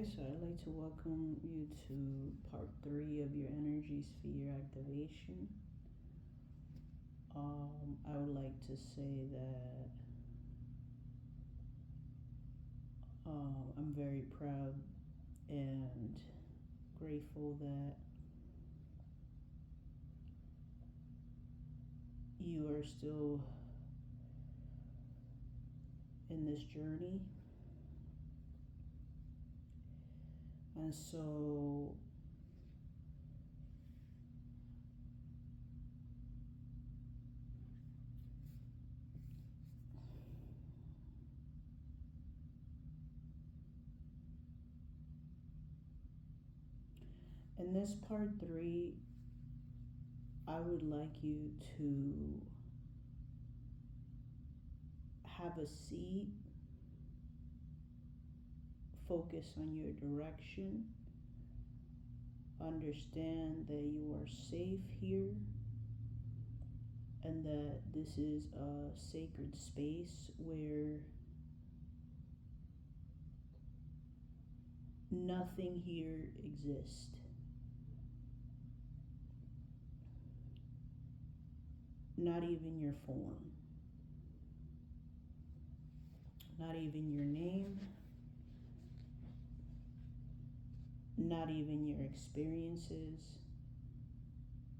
Okay, so I'd like to welcome you to part 3 of your energy sphere activation. I would like to say that I'm very proud and grateful that you are still in this journey. And so in this part 3, I would like you to have a seat, focus on your direction, understand that you are safe here and that this is a sacred space where nothing here exists. Not even your form, not even your name, not even your experiences,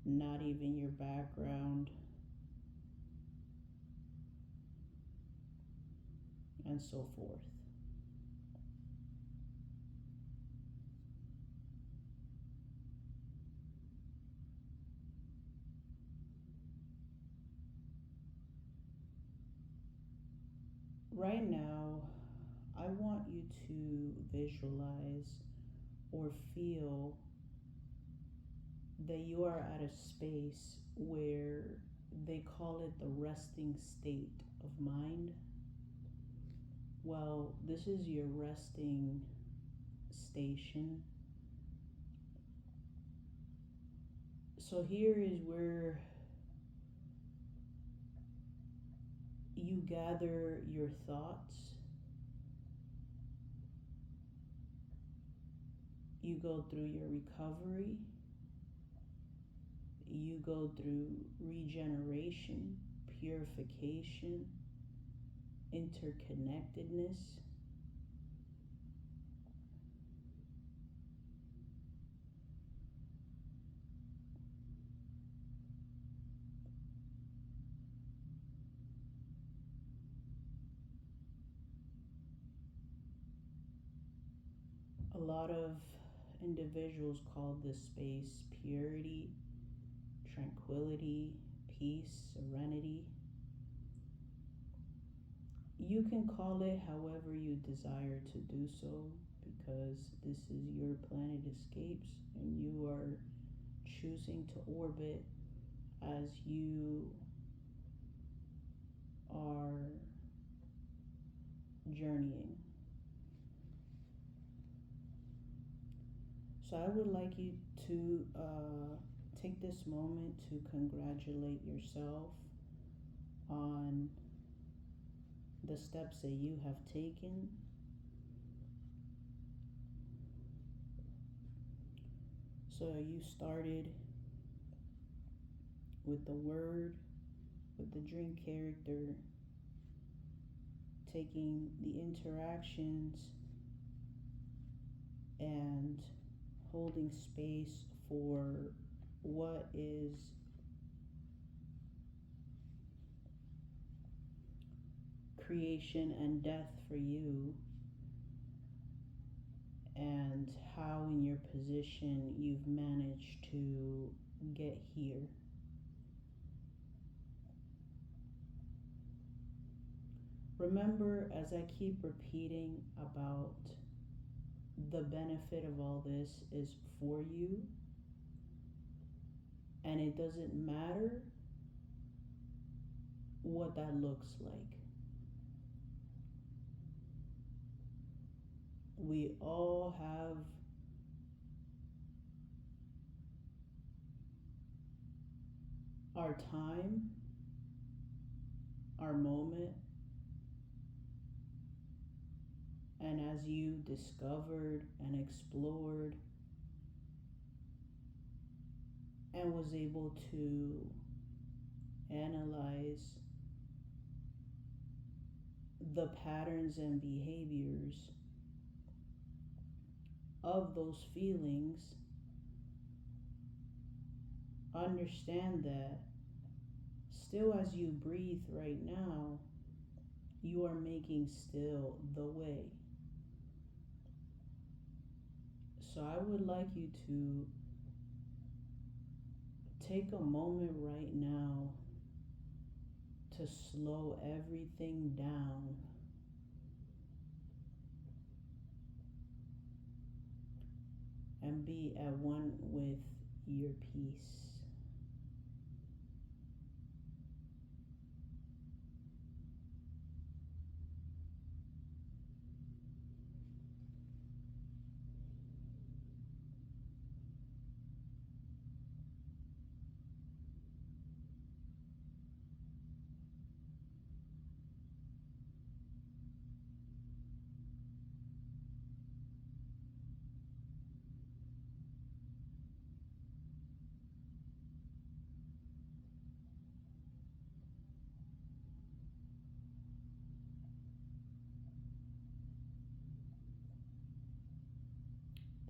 not even your background, and so forth. Right now, I want you to visualize or feel that you are at a space where they call it the resting state of mind. Well, this is your resting station. So here is where you gather your thoughts. You go through your recovery. You go through regeneration, purification, interconnectedness. A lot of individuals call this space purity, tranquility, peace, serenity. You can call it however you desire to do so because this is your planet escapes and you are choosing to orbit as you are journeying. So I would like you to take this moment to congratulate yourself on the steps that you have taken. So you started with the word, with the dream character, taking the interactions and holding space for what is creation and death for you, and how in your position you've managed to get here. Remember, as I keep repeating about the benefit of all this is for you, and it doesn't matter what that looks like. We all have our time, our moment, And as you discovered and explored and was able to analyze the patterns and behaviors of those feelings, understand that still as you breathe right now, you are making still the way. So I would like you to take a moment right now to slow everything down and be at one with your peace.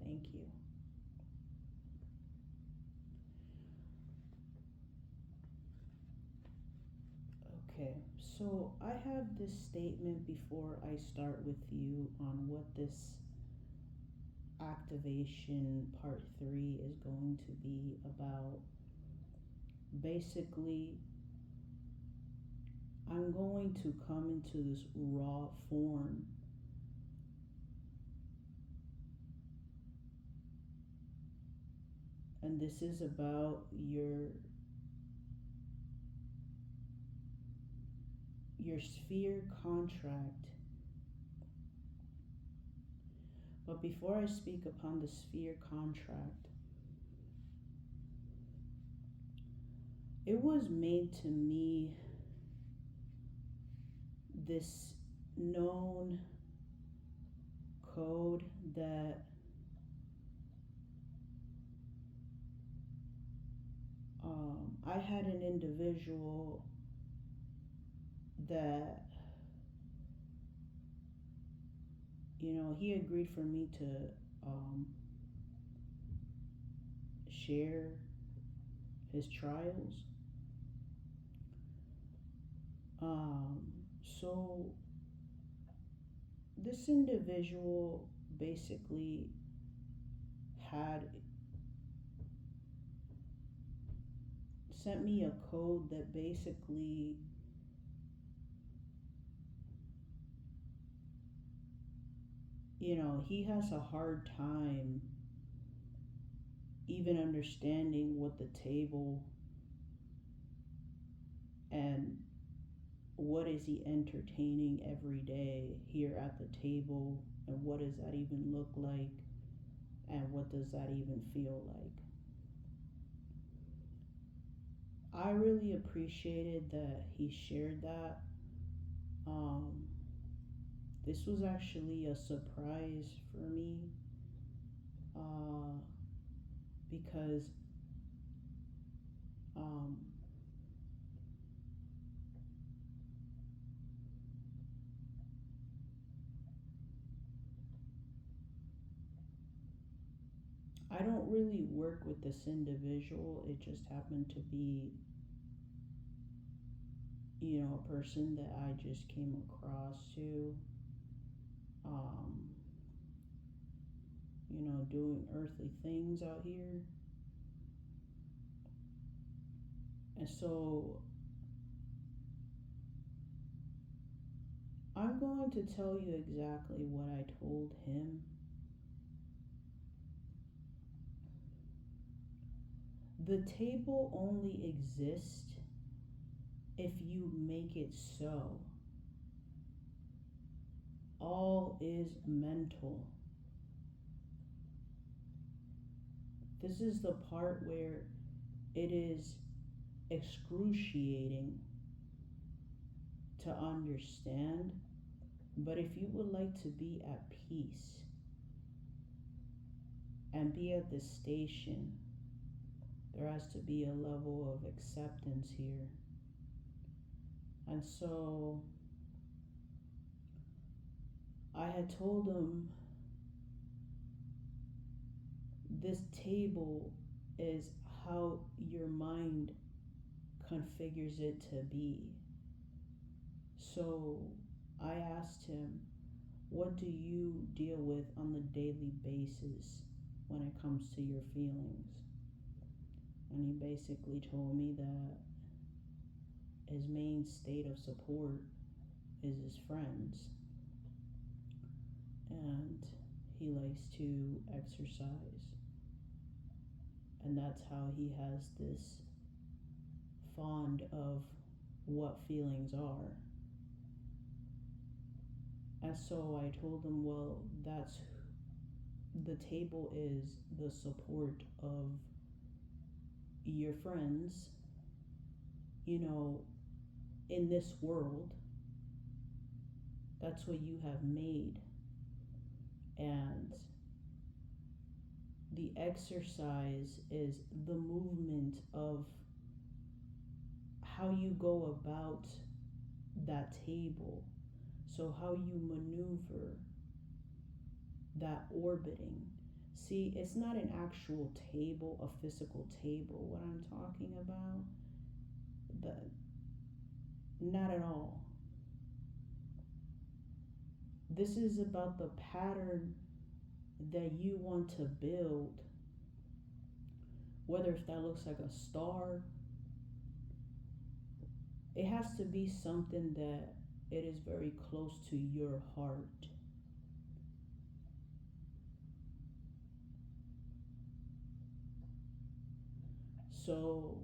Thank you. Okay, so I have this statement before I start with you on what this activation part 3 is going to be about. Basically, I'm going to come into this raw form and this is about your sphere contract. But before I speak upon the sphere contract, it was made to me this known code that I had an individual that, he agreed for me to share his trials. So this individual basically had sent me a code that basically he has a hard time even understanding what the table and what is he entertaining every day here at the table, and what does that even look like, and what does that even feel like. I really appreciated that he shared that. This was actually a surprise for me because I don't really work with this individual. It just happened to be, a person that I just came across to, doing earthly things out here. And so I'm going to tell you exactly what I told him. The table only exists if you make it so. All is mental. This is the part where it is excruciating to understand, But if you would like to be at peace and be at this station, there has to be a level of acceptance here. And so I had told him this table is how your mind configures it to be. So I asked him, what do you deal with on the daily basis when it comes to your feelings? And he basically told me that his main state of support is his friends. And he likes to exercise. And that's how he has this fond of what feelings are. And so I told him, well, that's the table is the support of your friends, you know, in this world. That's what you have made. And the exercise is the movement of how you go about that table. So, how you maneuver that orbiting. See, it's not an actual table, a physical table, what I'm talking about. Not at all. This is about the pattern that you want to build, whether if that looks like a star. It has to be something that it is very close to your heart. So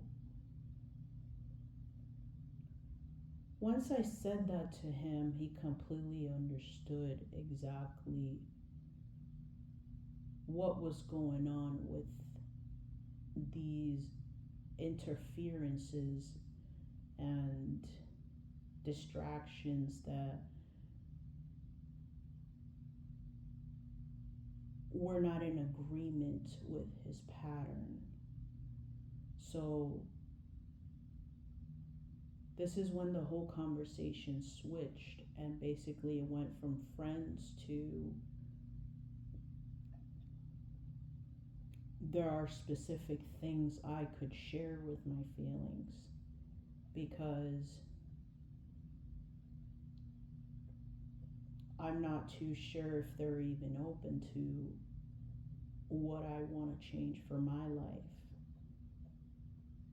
once I said that to him, he completely understood exactly what was going on with these interferences and distractions that were not in agreement with his pattern. So this is when the whole conversation switched, and basically it went from friends to there are specific things I could share with my feelings, because I'm not too sure if they're even open to what I want to change for my life.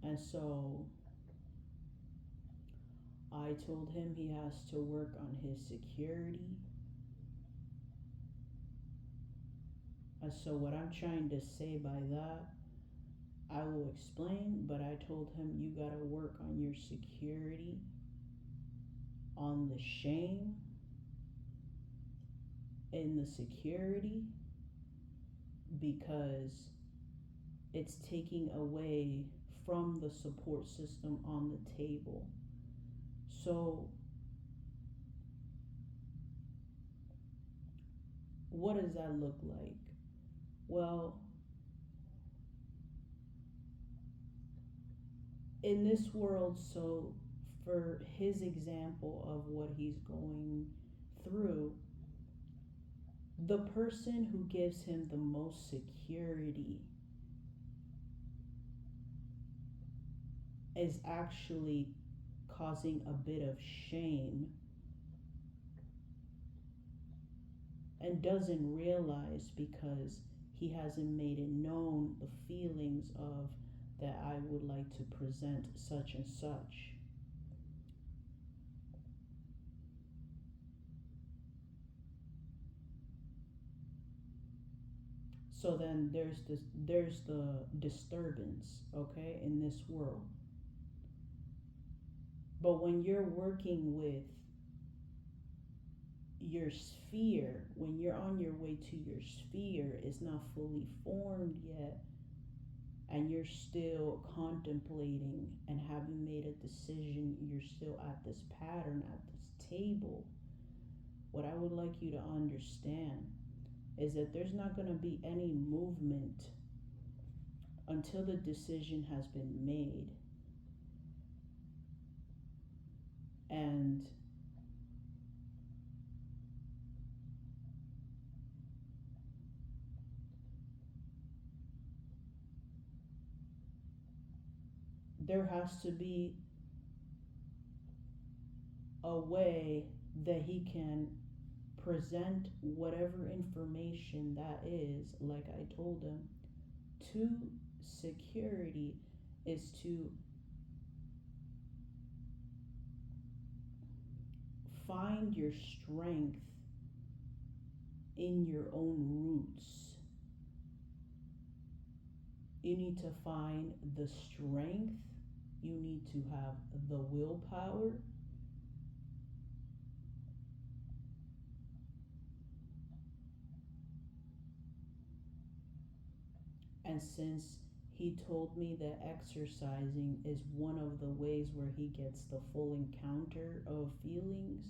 And so I told him he has to work on his security. And so what I'm trying to say by that, I will explain, but I told him you gotta work on your security, on the shame in the security, because it's taking away from the support system on the table. So what does that look like? Well, in this world, so for his example of what he's going through, the person who gives him the most security is actually causing a bit of shame and doesn't realize, because he hasn't made it known the feelings of that I would like to present such and such. So then there's the disturbance, okay, in this world. But when you're working with your sphere, when you're on your way to your sphere, it's not fully formed yet, and you're still contemplating and haven't made a decision, you're still at this pattern, at this table, what I would like you to understand is that there's not going to be any movement until the decision has been made. And there has to be a way that he can present whatever information that is, like I told him, to security, is to find your strength in your own roots. You need to find the strength, you need to have the willpower, and since he told me that exercising is one of the ways where he gets the full encounter of feelings,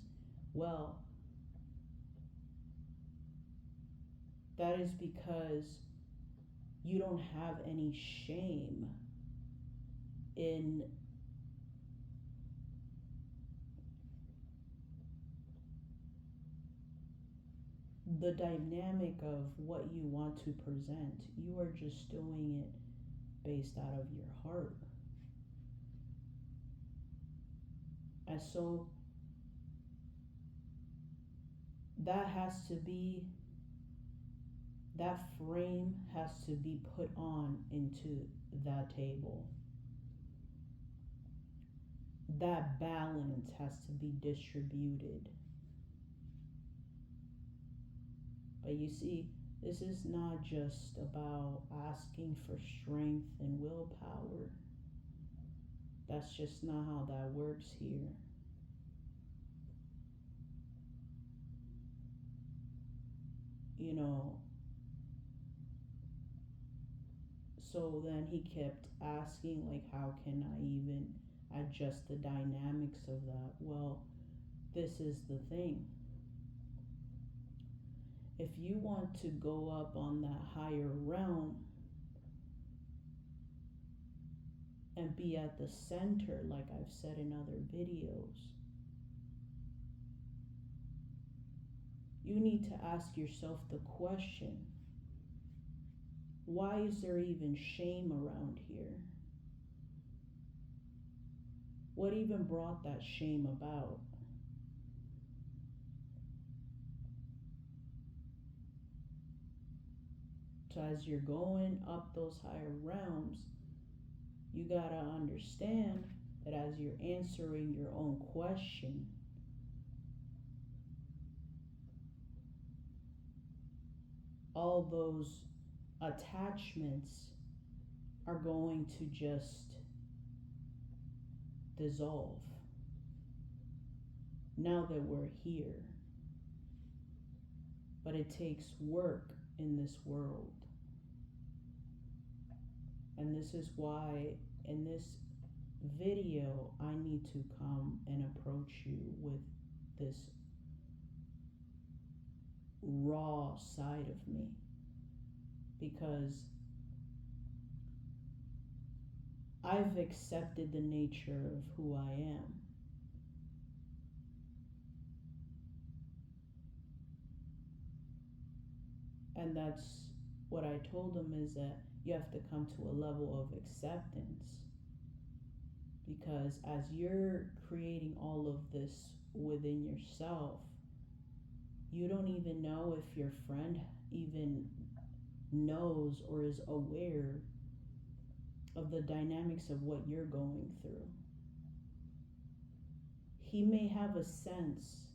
well, that is because you don't have any shame in the dynamic of what you want to present. You are just doing it based out of your heart. And so that has to be, that frame has to be put on into that table. That balance has to be distributed. But you see, this is not just about asking for strength and willpower. That's just not how that works here. You know, so then he kept asking, like, how can I even adjust the dynamics of that? Well, this is the thing. If you want to go up on that higher realm and be at the center, like I've said in other videos, you need to ask yourself the question, why is there even shame around here? What even brought that shame about? So as you're going up those higher realms, you gotta understand that as you're answering your own question, all those attachments are going to just dissolve now that we're here. But it takes work in this world. And this is why in this video I need to come and approach you with this raw side of me, because I've accepted the nature of who I am. And that's what I told him, is that you have to come to a level of acceptance, because as you're creating all of this within yourself, you don't even know if your friend even knows or is aware of the dynamics of what you're going through. He may have a sense,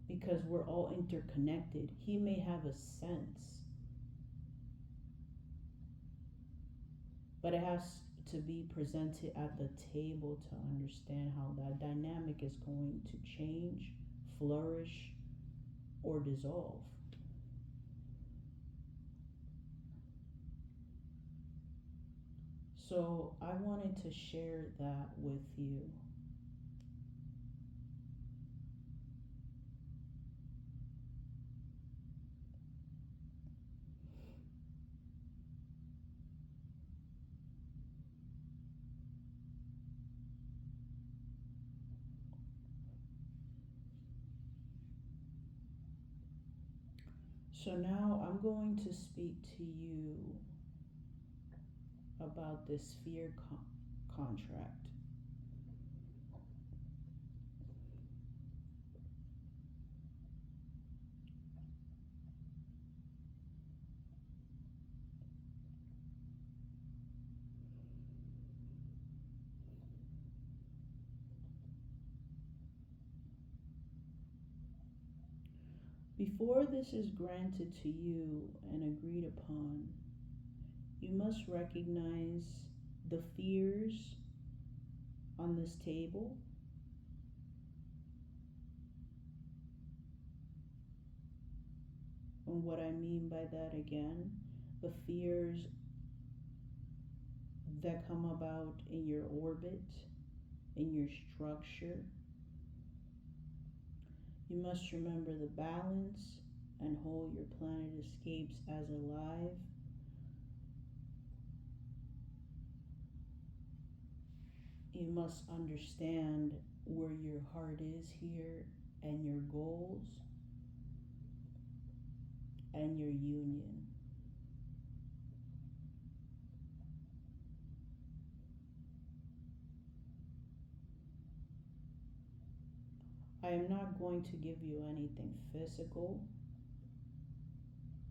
because we're all interconnected. He may have a sense, but it has to be presented at the table to understand how that dynamic is going to change, flourish, or dissolve. So I wanted to share that with you. So now I'm going to speak to you about this fear contract. Before this is granted to you and agreed upon, you must recognize the fears on this table, and what I mean by that again, the fears that come about in your orbit, in your structure. You must remember the balance and whole your planet escapes as alive. You must understand where your heart is here and your goals and your union. I am not going to give you anything physical.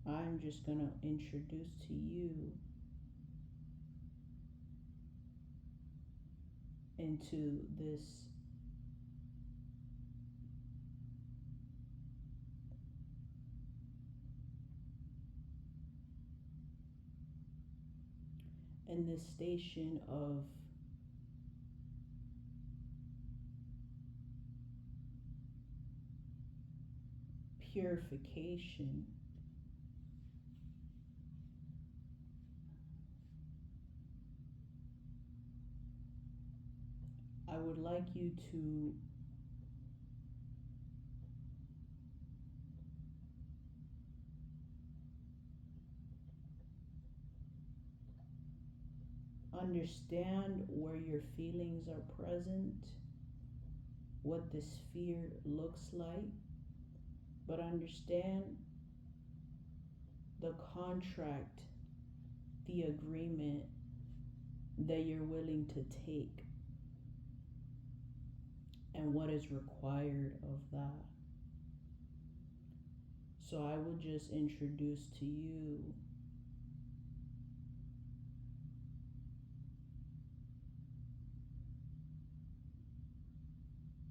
I'm just going to introduce to you into this station of purification. I would like you to understand where your feelings are present, what this fear looks like, but understand the contract, the agreement that you're willing to take and what is required of that. So I will just introduce to you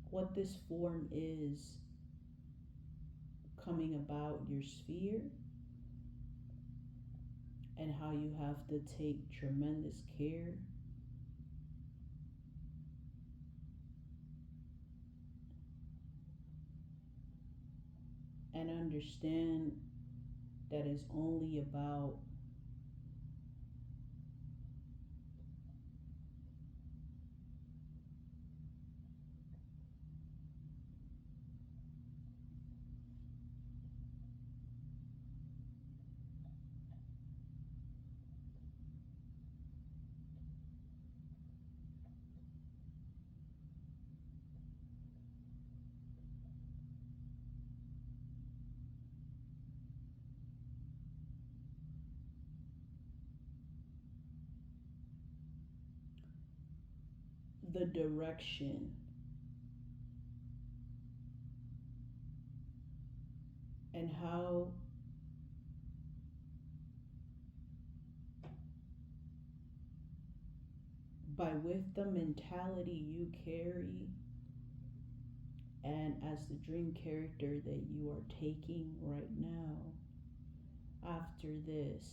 what this form is coming about your sphere and how you have to take tremendous care and understand that it's only about the direction and how with the mentality you carry and as the dream character that you are taking right now, after this,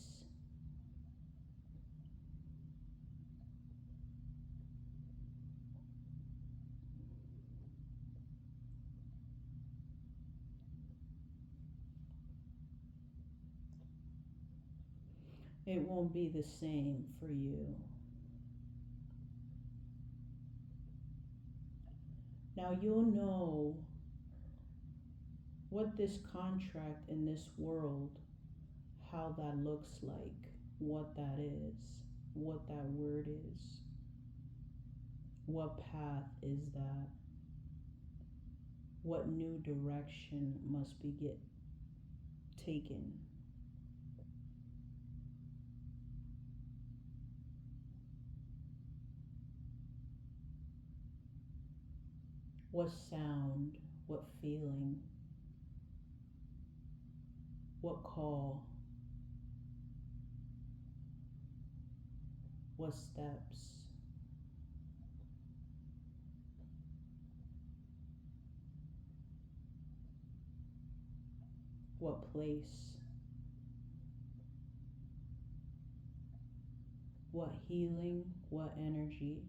it won't be the same for you. Now you'll know what this contract in this world, how that looks like, what that is, what that word is, what path is that, what new direction must be taken? What sound? What feeling? What call? What steps? What place? What healing? What energy?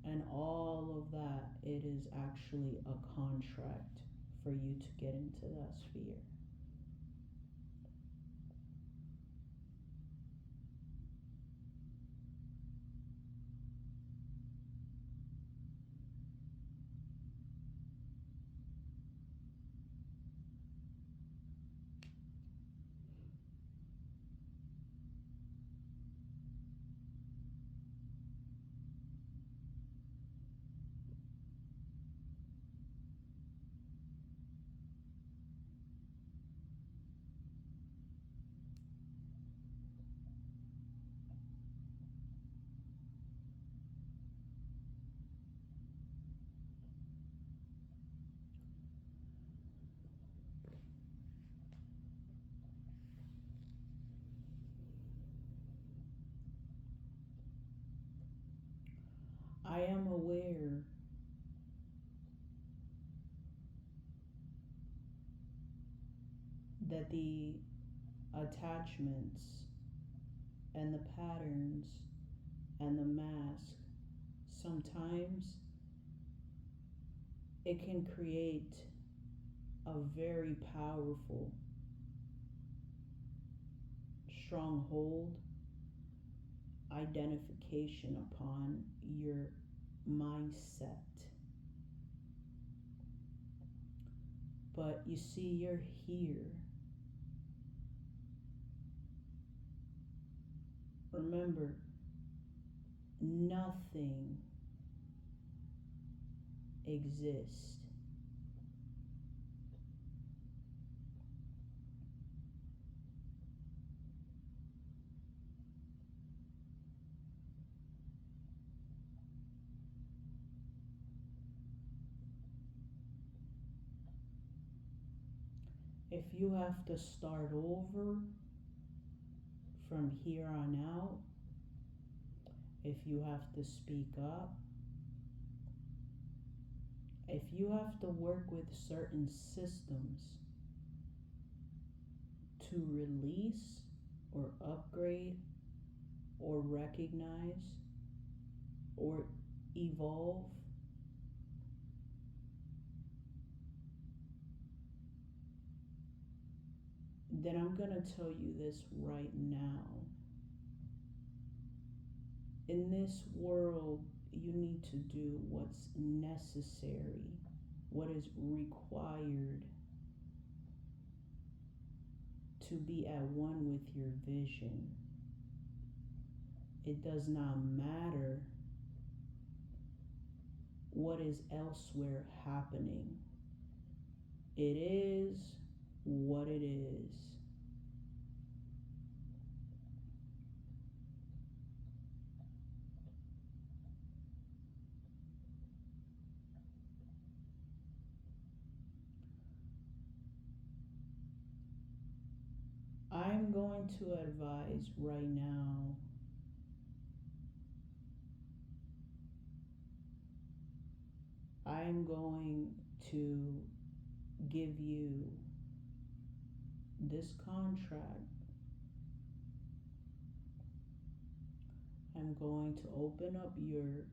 And all of that, it is actually a contract for you to get into that sphere. I am aware that the attachments and the patterns and the mask, sometimes it can create a very powerful stronghold identification upon your mindset. But you see, you're here. Remember, nothing exists. If you have to start over from here on out, if you have to speak up, if you have to work with certain systems to release or upgrade or recognize or evolve, then I'm going to tell you this right now. In this world, you need to do what's necessary, what is required to be at one with your vision. It does not matter what is elsewhere happening. It is what it is. I'm going to advise right now I'm going to give you this contract. I'm going to open up your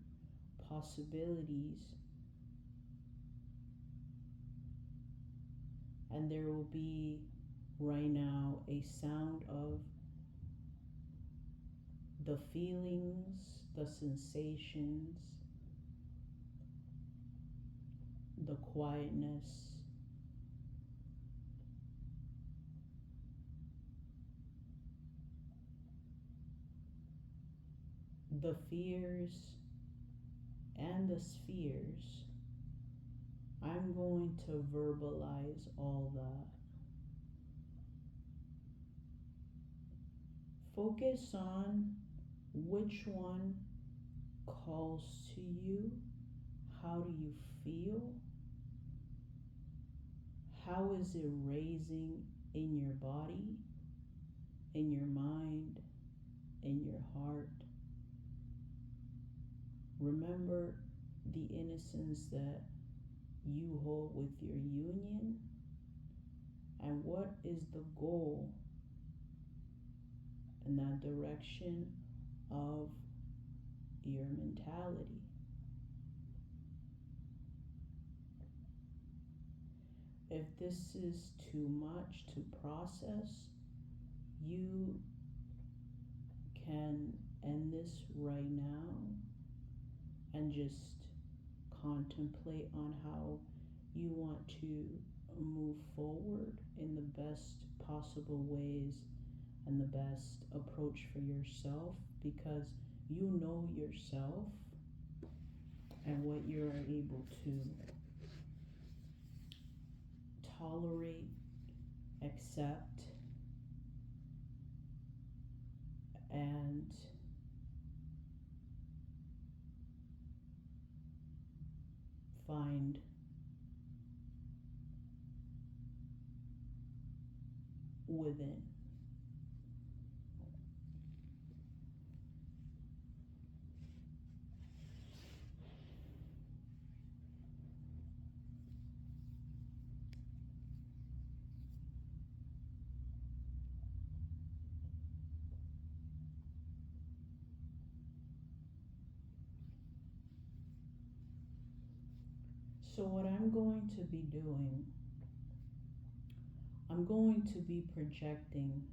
possibilities, and there will be right now a sound of the feelings, the sensations, the quietness, the fears and the spheres I'm going to verbalize all that. Focus on which one calls to you. How do you feel? How is it raising in your body, in your mind, in your heart? Remember the innocence that you hold with your union, and what is the goal in that direction of your mentality. If this is too much to process, you can end this right now and just contemplate on how you want to move forward in the best possible ways and the best approach for yourself, because you know yourself and what you're able to tolerate, accept, and find within. So what I'm going to be doing, I'm going to be projecting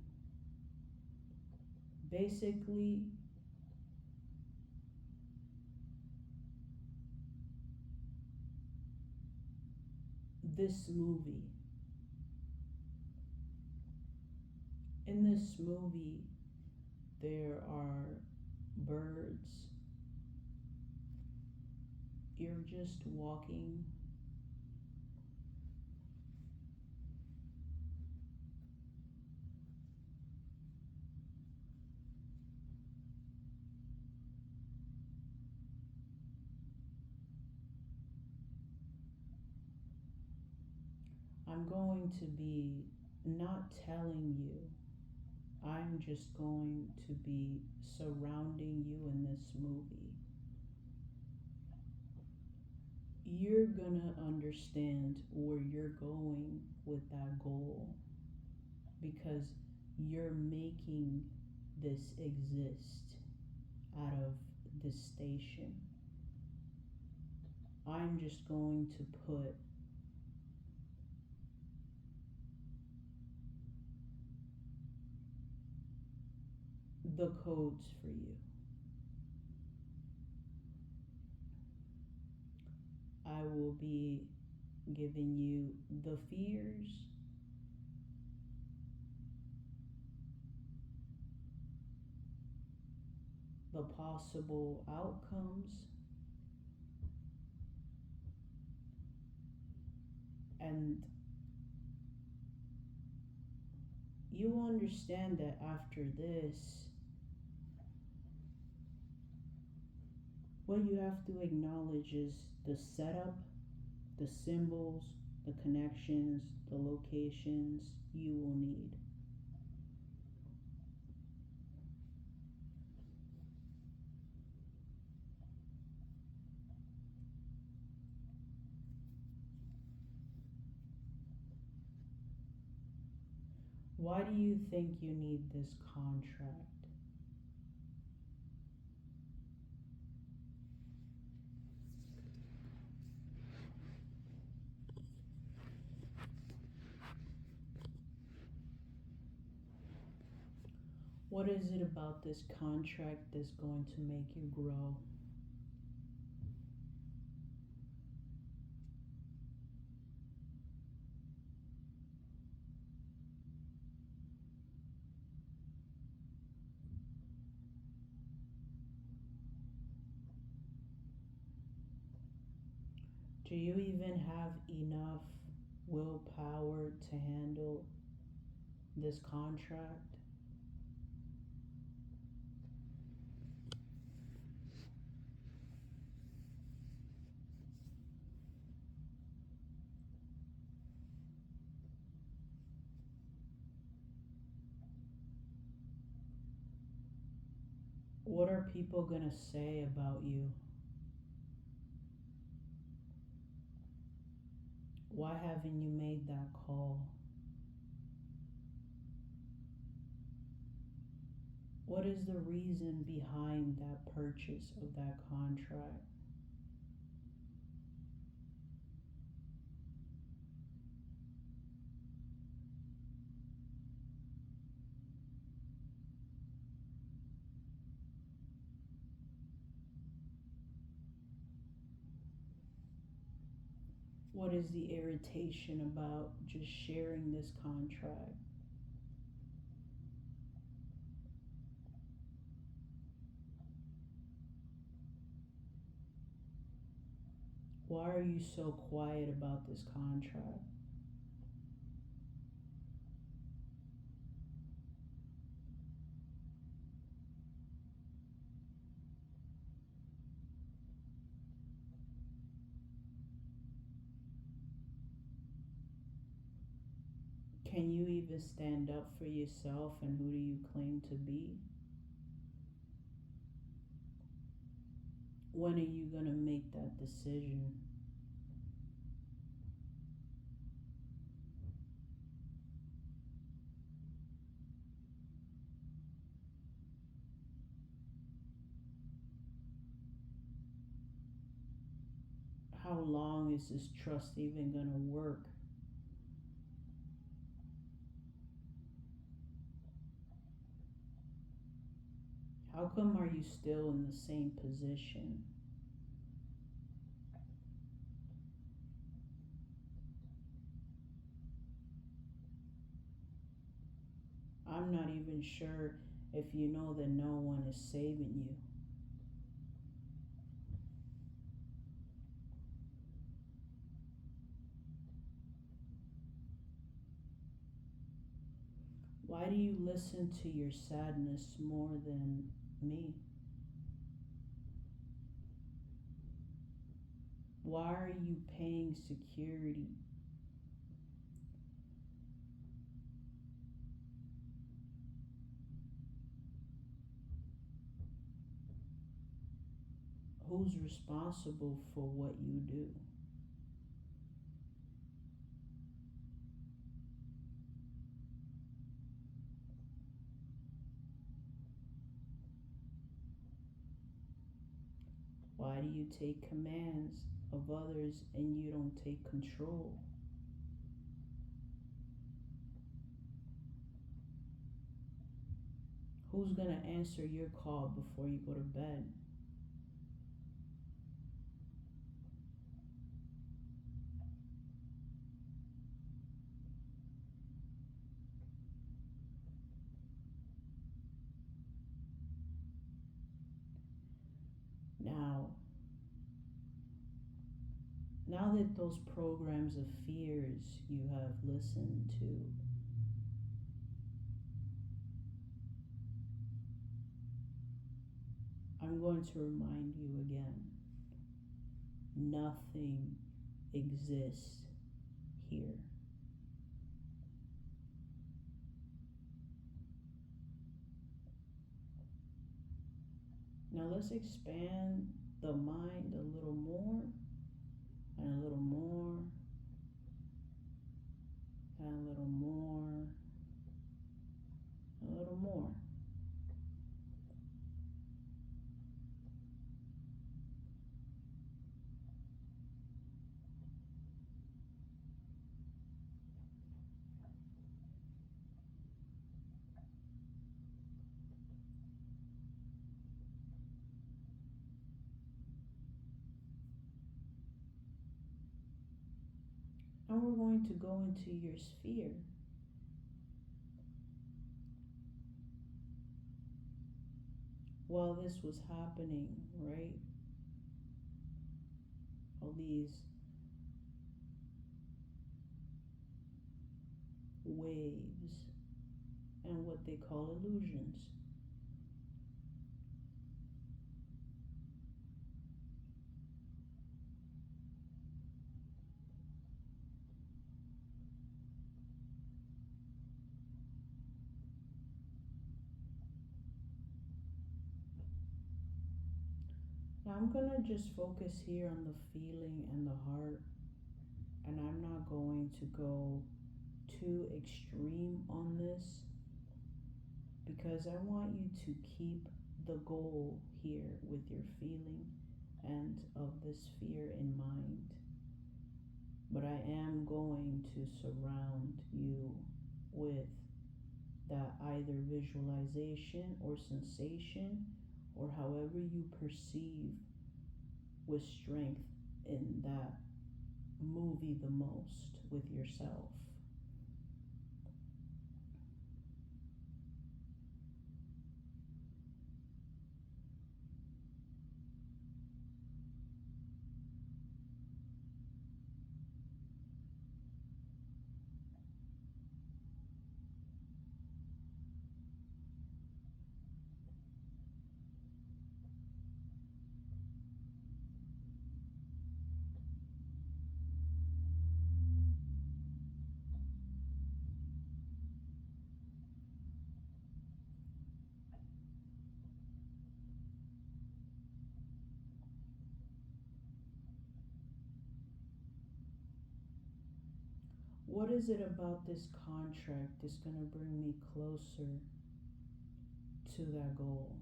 basically this movie. In this movie, there are birds. You're just walking. I'm going to be not telling you. I'm just going to be surrounding you in this movie. You're gonna understand where you're going with that goal because you're making this exist out of this station. I'm just going to put the codes for you. I will be giving you the fears, the possible outcomes, and you understand that after this, what you have to acknowledge is the setup, the symbols, the connections, the locations you will need. Why do you think you need this contract? What is it about this contract that's going to make you grow? Do you even have enough willpower to handle this contract? What are people gonna say about you? Why haven't you made that call? What is the reason behind that purchase of that contract? What is the irritation about just sharing this contract? Why are you so quiet about this contract? Can you even stand up for yourself, and who do you claim to be? When are you going to make that decision? How long is this trust even going to work? How come are you still in the same position? I'm not even sure if you know that no one is saving you. Why do you listen to your sadness more than me? Why are you paying security? Who's responsible for what you do? Why do you take commands of others and you don't take control? Who's going to answer your call before you go to bed? Now, now that those programs of fears you have listened to, I'm going to remind you again, nothing exists here. Now let's expand the mind a little more, and a little more, and a little more, a little more. And we're going to go into your sphere. While this was happening, right? All these waves and what they call illusions. Now I'm gonna just focus here on the feeling and the heart, and I'm not going to go too extreme on this because I want you to keep the goal here with your feeling and of this fear in mind. But I am going to surround you with that either visualization or sensation, or however you perceive with strength in that movie the most with yourself. What is it about this contract that's going to bring me closer to that goal?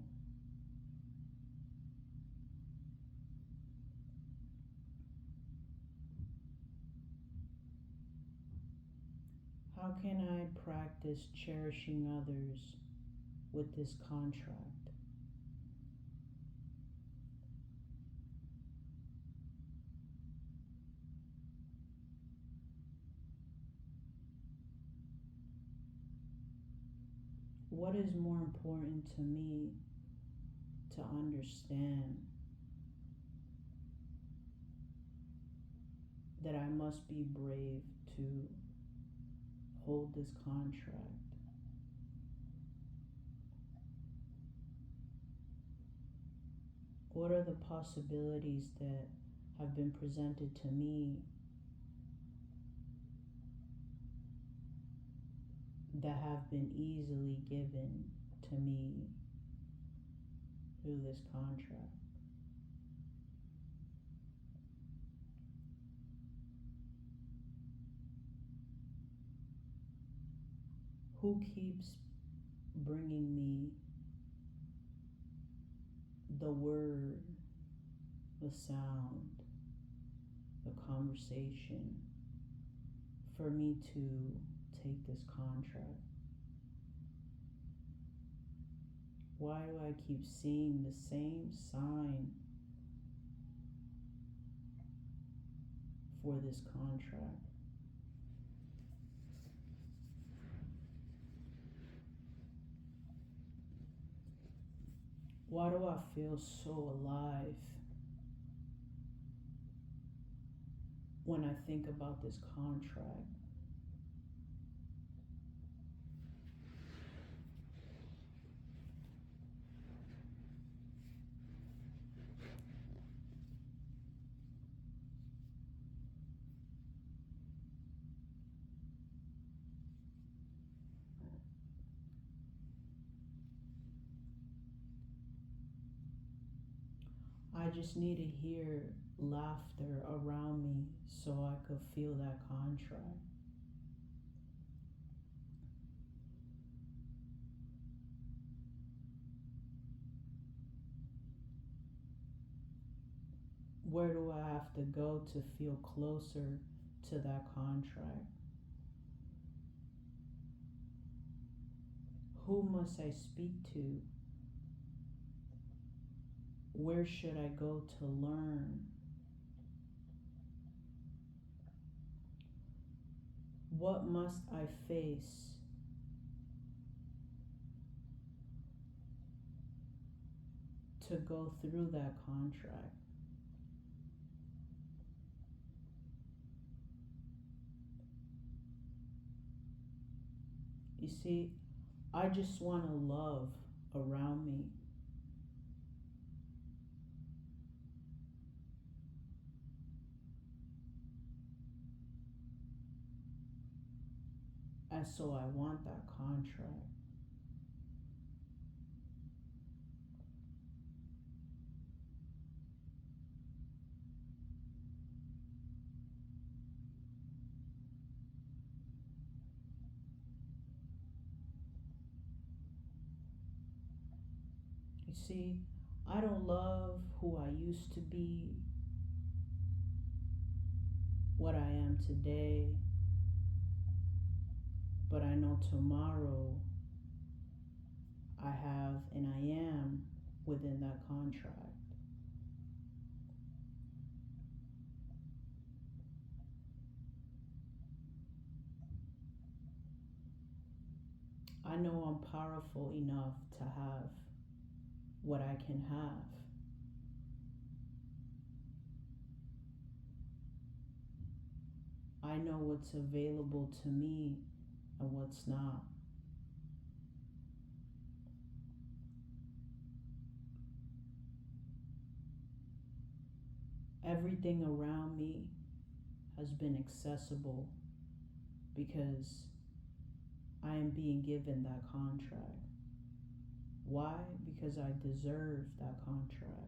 How can I practice cherishing others with this contract? What is more important to me to understand that I must be brave to hold this contract? What are the possibilities that have been presented to me that have been easily given to me through this contract? Who keeps bringing me the word, the sound, the conversation for me to take this contract? Why do I keep seeing the same sign for this contract? Why do I feel so alive when I think about this contract? I just need to hear laughter around me so I could feel that contract. Where do I have to go to feel closer to that contract? Who must I speak to? Where should I go to learn? What must I face to go through that contract? You see, I just want to love around me. And so I want that contract. You see, I don't love who I used to be, what I am today, but I know tomorrow I have and I am within that contract. I know I'm powerful enough to have what I can have. I know what's available to me and what's not. Everything around me has been accessible because I am being given that contract. Why? Because I deserve that contract.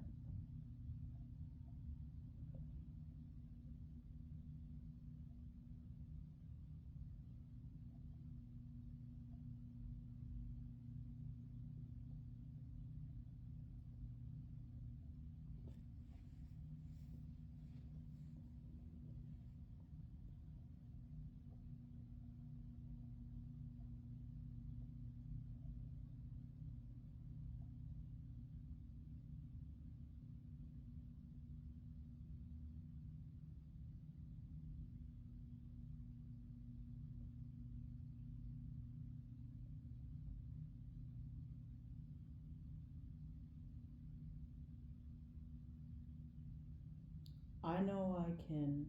I know I can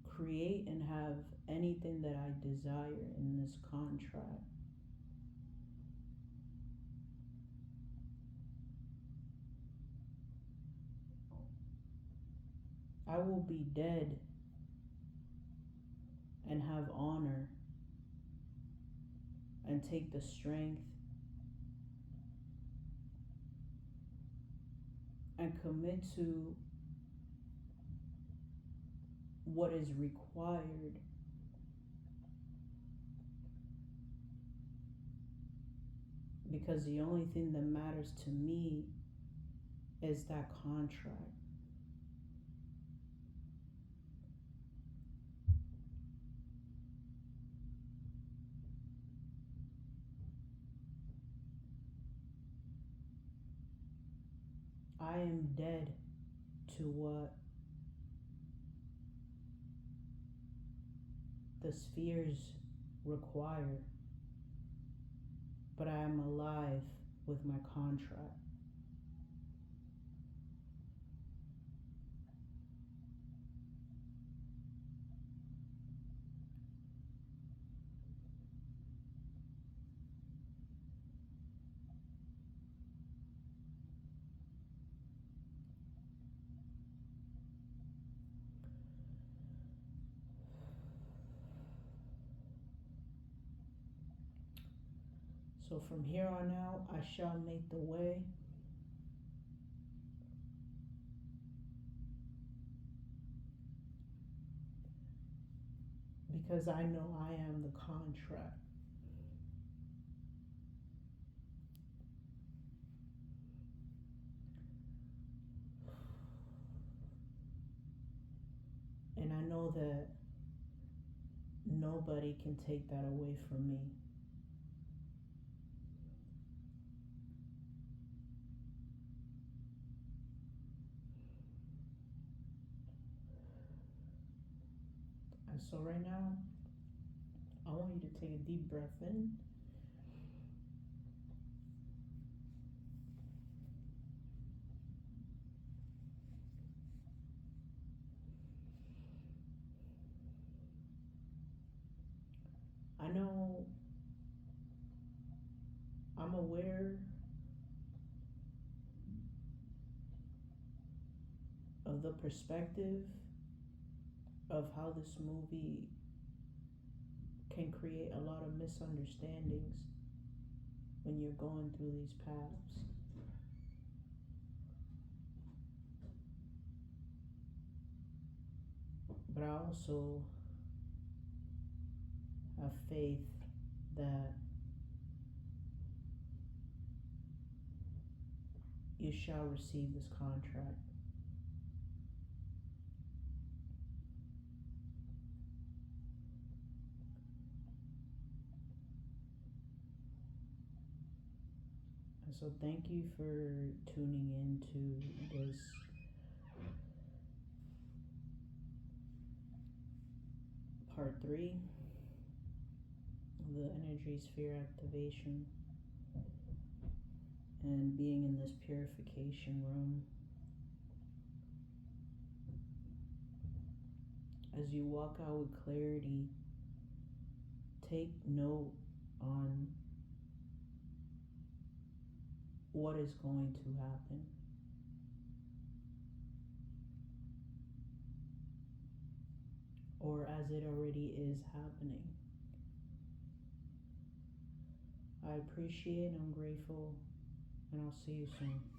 create and have anything that I desire in this contract. I will be dead and have honor and take the strength and commit to what is required because the only thing that matters to me is that contract. I am dead to what the spheres require, but I am alive with my contract. So from here on out, I shall make the way. Because I know I am the contract. And I know that nobody can take that away from me. And so right now, I want you to take a deep breath in. perspective of how this movie can create a lot of misunderstandings when you're going through these paths. But I also have faith that you shall receive this contract. And so thank you for tuning into this part 3 of the energy sphere activation and being in this purification room. As you walk out with clarity, take note on what is going to happen. Or as it already is happening. I appreciate and I'm grateful, and I'll see you soon.